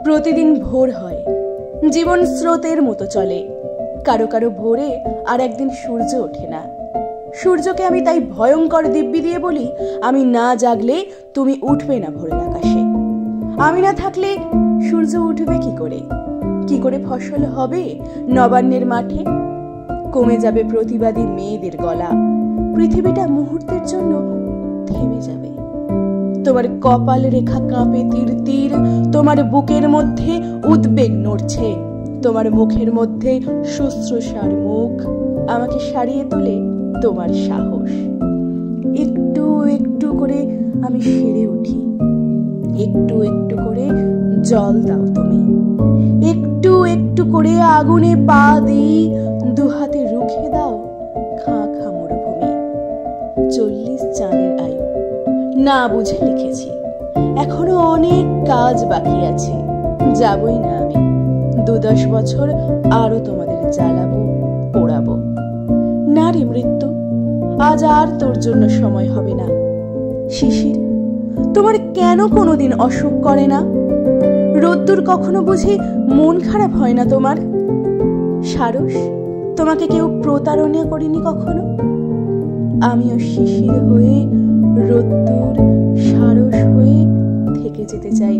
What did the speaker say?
প্রতিদিন ভোর হয়, জীবন স্রোতের মতো চলে। কারো কারো ভোরে আর একদিন সূর্য ওঠে না। সূর্যকে আমি তাই ভয়ঙ্কর দিব্যি দিয়ে বলি, আমি না জাগলে তুমি উঠবে না ভোরের আকাশে। আমি না থাকলে সূর্য উঠবে কি করে? কি করে ফসল হবে নবান্নের মাঠে? কমে যাবে প্রতিবাদী মেয়েদের গলা, পৃথিবীটা মুহূর্তের জন্য থেমে যাবে। তোমার কপাল রেখা কাঁপে তীর তীর, তোমার বুকের মধ্যে উদ্বেগ নড়ছে, তোমার মুখের মধ্যে শুশ্রূষার মুখ। আমাকে সারিয়ে তোলে তোমার সাহস। একটু একটু করে আমি সেরে উঠি, একটু একটু করে জল দাও তুমি, একটু একটু করে আগুনে পা দিই, দুহাতে রুখে দাও খাঁ খাঁ মরুভূমি। 40 চাঁদের আয়ু না বুঝে লিখেছি, এখনো অনেক কাজ বাকি আছে। যাবই না আমি, 2-10 বছর আরো তোমাদের জ্বালাবো পোড়াবো। না রে মৃত্যু, আজ আর তোর জন্য সময় হবে না। শিশির, তোমার কেন কোনোদিন অসুখ করে না? রোদ্দুর কখনো বুঝি মন খারাপ হয় না তোমার? সারস, তোমাকে কেউ প্রতারণা করেনি কখনো? আমিও শিশির হয়ে, রোদ্দুর, সারস হয়ে থেকে যেতে চাই